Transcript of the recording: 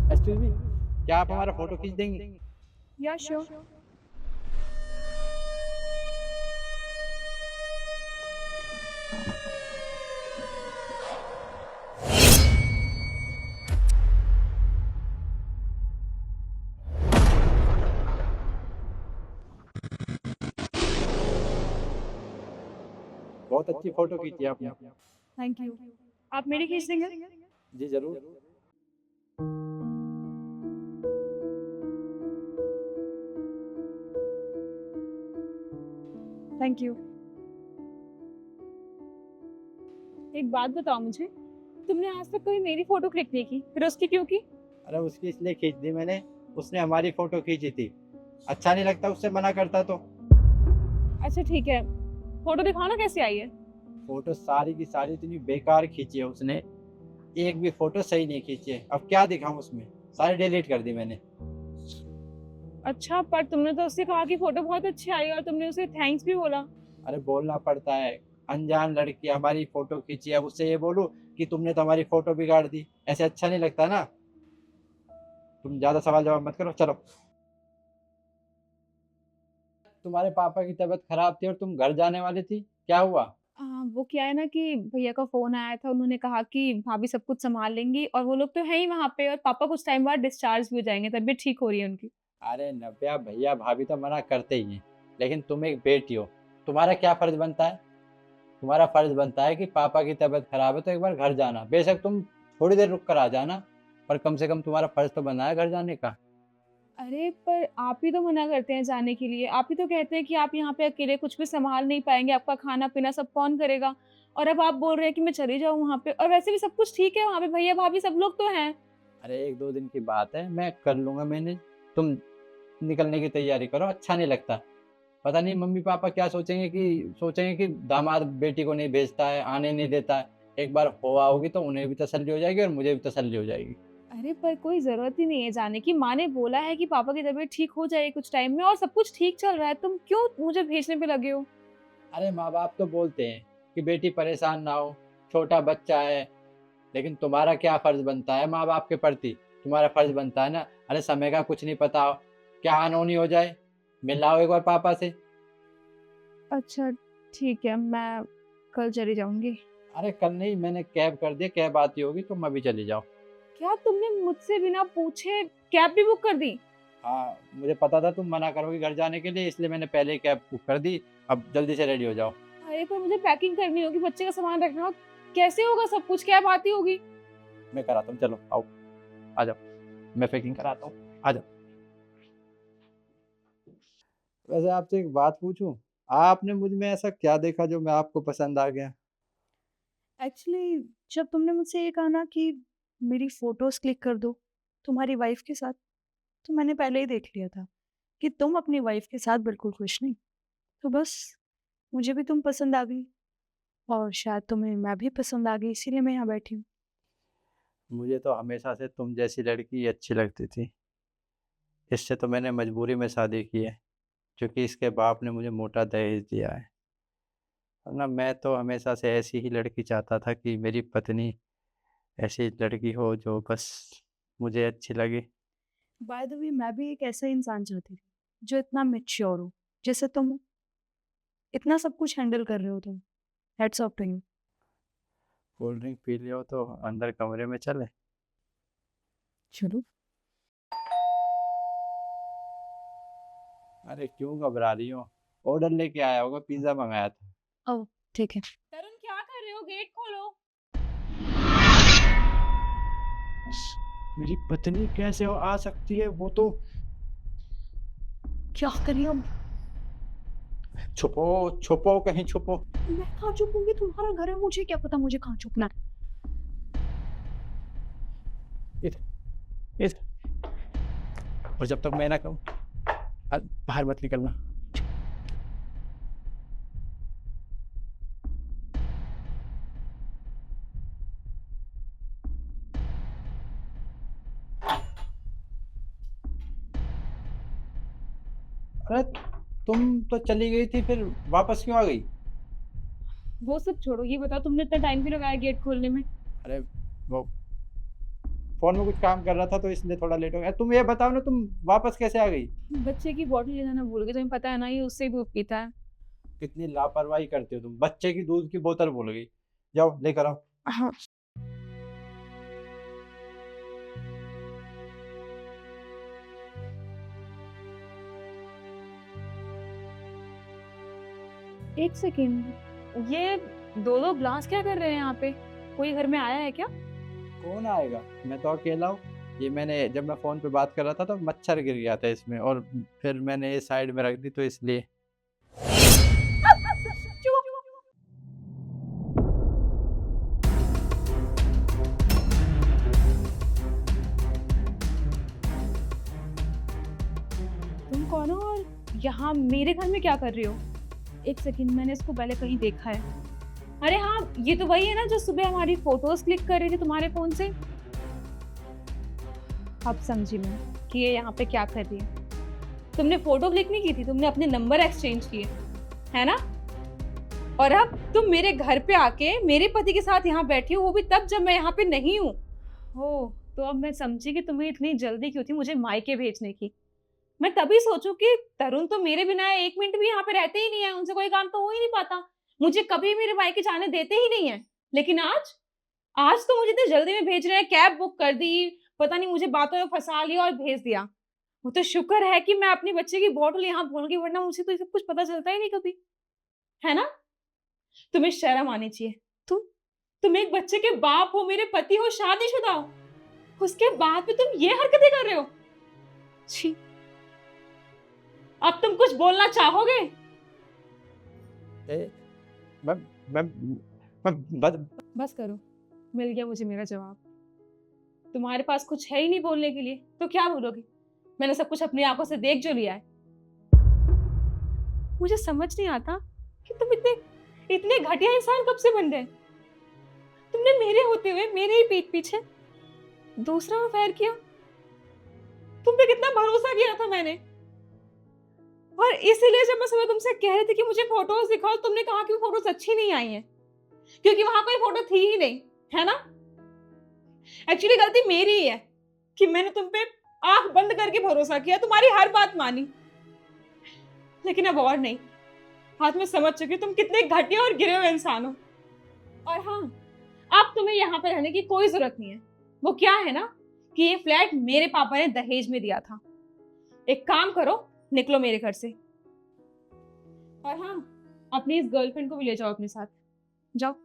Excuse me, क्या आप हमारा फोटो खींच देंगे? या श्योर। बहुत अच्छी फोटो खींची आपने। Thank you. आप मेरी खींच देंगे? जी जरूर। Thank you. एक बात बताओ मुझे, तुमने आज तक कभी मेरी फोटो क्लिक नहीं की, फिर उसकी क्यों की? अरे उसकी इसलिए खींच दी मैंने, उसने हमारी फोटो खींची थी। अच्छा नहीं लगता उससे मना करता तो। अच्छा ठीक है, फोटो दिखाओ ना कैसी आई है। फोटो सारी की सारी इतनी बेकार खींची है उसने, एक भी फोटो सही नहीं खींची है। अब क्या दिखाऊं उसमें, सारी डिलीट कर दी मैंने। अच्छा, पर तुमने तो उससे कहा कि फोटो बहुत अच्छी आई और तुमने उसे थैंक्स भी बोला। अरे बोलना पड़ता है, अनजान लड़की हमारी फोटो खींची है, अब उससे ये बोलूं कि तुमने तो हमारी फोटो बिगाड़ दी? ऐसे अच्छा नहीं लगता ना। तुम ज्यादा सवाल जवाब मत करो, चलो। तुम्हारे पापा की तबीयत खराब थी और तुम घर जाने वाली थी, क्या हुआ? वो क्या है ना कि भैया का फोन आया था, उन्होंने कहा कि भाभी सब कुछ संभाल लेंगी और वो लोग तो है ही वहां पे, और पापा कुछ टाइम बाद डिस्चार्ज भी हो जाएंगे, तबीयत ठीक हो रही है उनकी। अरे नव्या, भैया भाभी तो मना करते ही हैं, लेकिन तुम एक बेटी हो, तुम्हारा क्या फर्ज बनता है? तुम्हारा फर्ज बनता है कि पापा की तबीयत खराब है तो एक बार घर जाना। बेशक तुम थोड़ी देर रुक कर आ जाना, पर कम से कम तुम्हारा फर्ज तो बना है घर जाने का। अरे पर आप ही तो मना करते हैं जाने के लिए, आप ही तो कहते हैं कि आप यहाँ पे अकेले कुछ भी संभाल नहीं पाएंगे, आपका खाना पीना सब कौन करेगा। और अब आप बोल रहे हैं कि मैं चली जाऊँ वहां पे, और वैसे भी सब कुछ ठीक है वहां पे, भैया भाभी सब लोग तो हैं। अरे एक दो दिन की बात है, मैं कर लूंगा मैनेज। तुम निकलने की तैयारी करो, अच्छा नहीं लगता। पता नहीं मम्मी पापा क्या सोचेंगे कि दामाद बेटी को नहीं भेजता है, आने नहीं देता है। एक बार हो आओगी तो उन्हें भी तसल्ली हो जाएगी और मुझे भी तसल्ली हो जाएगी। अरे पर कोई जरूरत ही नहीं है जाने की, माँ ने बोला है कि पापा की तबीयत ठीक हो जाएगी कुछ टाइम में और सब कुछ ठीक चल रहा है, तुम क्यों मुझे भेजने पे लगे हो? अरे माँ बाप तो बोलते हैं कि बेटी परेशान ना हो, छोटा बच्चा है, लेकिन तुम्हारा क्या फर्ज बनता है माँ बाप के प्रति? तुम्हारा फर्ज बनता है ना, अरे समय का कुछ नहीं पता हो, क्या अनहोनी हो जाए, मिल आओ एक बार पापा से। अच्छा ठीक है, मैं कल चली जाऊंगी। अरे कल नहीं, मैंने कैब कर दिया, कैब आती होगी, तुम अभी चली जाओ। क्या तुमने मुझसे बिना पूछे कैब भी बुक कर दी? हाँ, मुझे पता था तुम मना करोगी घर जाने के लिए, इसलिए मैंने पहले ही कैब बुक कर दी। अब जल्दी से रेडी हो जाओ। अरे पर मुझे पैकिंग करनी होगी, बच्चे का सामान रखना हो, कैसे होगा सब कुछ, कैब आती होगी। मैं कराता हूँ, चलो आओ, आ जाओ, मैं पैकिंग कराता हूँ, आ जाओ। वैसे आपसे एक बात पूछूं, आपने मुझ में ऐसा क्या देखा जो मैं आपको पसंद आ गया? एक्चुअली जब तुमने मुझसे ये कहा ना कि मेरी फोटोज क्लिक कर दो तुम्हारी वाइफ के साथ, तो मैंने पहले ही देख लिया था कि तुम अपनी वाइफ के साथ बिल्कुल खुश नहीं। तो बस मुझे भी तुम पसंद आ गई, और शायद तुम्हें मैं भी पसंद आ गई, इसीलिए मैं यहाँ बैठी हूँ। मुझे तो हमेशा से तुम जैसी लड़की अच्छी लगती थी, इससे तो मैंने मजबूरी में शादी की है, क्योंकि इसके बाप ने मुझे मोटा दहेज दिया है। वरना मैं तो हमेशा से ऐसी ही लड़की चाहता था कि मेरी पत्नी ऐसी लड़की हो जो बस मुझे अच्छी लगे। बाय द वे मैं भी एक ऐसा इंसान चाहती थी जो इतना मेच्योर हो, जैसे तुम हो। इतना सब कुछ हैंडल कर रहे हो तुम। Heads off to you. Cold drink पी लियो तो अंदर कमरे में चले। चलो। अरे क्यों घबरा रही हो? ऑर्डर लेके आया होगा, पिज्जा मंगाया था। ओह ठीक है। तरुण क्या कर रहे हो, गेट खोलो। मेरी पत्नी कैसे आ सकती है वो तो? क्या करिए अब? छुपो, छुपो, कहीं छुपो। मैं कहाँ छुपूंगी, तुम्हारा घर है, मुझे क्या पता मुझे कहाँ छुपना है। इधर, इधर। और जब तक मैं ना कहूँ, बाहर मत निकलना। अरे तुम तो चली गई थी, फिर वापस क्यों आ गई? वो सब छोड़ो, ये बताओ तुमने इतना टाइम क्यों लगाया गेट खोलने में? अरे वो फ़ोन में कुछ काम कर रहा था तो इसलिए थोड़ा लेट हो गया। तुम ये बताओ ना, तुम वापस कैसे आ गई? बच्चे की बॉटल ले जाना भूल गई, तुम्हें पता है ना ये उससे भी दूध पीता है। कितनी लापरवाही करते हो तुम, बच्चे की दूध की बोतल भूल गई। जाओ लेकर आओ। हाँ। एक सेकेंड, ये दो दो ग्लास क्या कर रहे हैं यहाँ पे? कोई घर में आया है क्या? कौन आएगा, मैं तो अकेला हूँ। ये मैंने जब मैं फ़ोन पे बात कर रहा था तो मच्छर गिर गया था इसमें, और फिर मैंने ये साइड में रख दी तो इसलिए। तुम कौन हो और यहाँ मेरे घर में क्या कर रही हो? एक सेकेंड, मैंने इसको पहले कहीं देखा है। अरे हाँ, ये तो वही है ना जो सुबह हमारी फोटोज क्लिक कर रही थी तुम्हारे फोन से। अब समझी मैं कि ये यहाँ पे क्या कर रही है। तुमने फोटो क्लिक नहीं की थी, तुमने अपने नंबर एक्सचेंज किए, है ना? और अब तुम मेरे घर पे आके मेरे पति के साथ यहाँ बैठी हो, वो भी तब जब मैं यहाँ पे नहीं हूँ। हो, तो अब मैं समझी कि तुम्हें इतनी जल्दी क्यों थी मुझे मायके भेजने की। मैं तभी सोचूं कि तरुण तो मेरे बिना एक मिनट भी यहाँ पे रहते ही नहीं है, उनसे कोई काम तो हो ही नहीं पाता, मुझे कभी मेरे मायके जाने देते ही नहीं है। लेकिन आज आज तो मुझे इतनी जल्दी में भेज रहे हैं, कैब बुक कर दी, पता नहीं मुझे बातों में फंसा लिया और भेज दिया। वो तो शुक्र है कि मैं अपने बच्चे की बॉटल यहाँ भूल गई, वरना मुझे तो ये सब कुछ पता चलता ही नहीं कभी, है ना? तुम्हें शर्म आनी चाहिए। तुम एक बच्चे के बाप हो, मेरे पति हो, शादीशुदा हो, उसके बाद भी तुम ये हरकतें कर रहे हो। छी। अब तुम कुछ बोलना चाहोगे? ए, मैं मैं मैं बस करो, मिल गया मुझे मेरा जवाब। तुम्हारे पास कुछ है ही नहीं बोलने के लिए, तो क्या बोलोगे? मैंने सब कुछ अपनी आंखों से देख जो लिया है। मुझे समझ नहीं आता कि तुम इतने इतने घटिया इंसान कब से बन गए। तुमने मेरे होते हुए मेरे ही पीठ पीछे दूसरा अफेयर किया। तुम पे कितना भरोसा किया था मैंने, और इसीलिए जब मैं सुबह तुमसे कह रही थी कि मुझे फोटोज दिखाओ, तुमने कहा कि वो फोटोज अच्छी नहीं आई हैं, क्योंकि वहां कोई फोटो थी ही नहीं, है ना? एक्चुअली गलती मेरी ही है कि मैंने तुम पे आंख बंद करके भरोसा किया, तुम्हारी हर बात मानी। लेकिन अब और नहीं, आज मैं समझ चुकी हूँ तुम कितने घटिया और गिरे हुए इंसान हो। और हाँ, अब तुम्हें यहाँ पे रहने की कोई जरूरत नहीं है। वो क्या है ना कि ये फ्लैट मेरे पापा ने दहेज में दिया था। एक काम करो, निकलो मेरे घर से। और हाँ, अपनी इस गर्लफ्रेंड को भी ले जाओ अपने साथ, जाओ।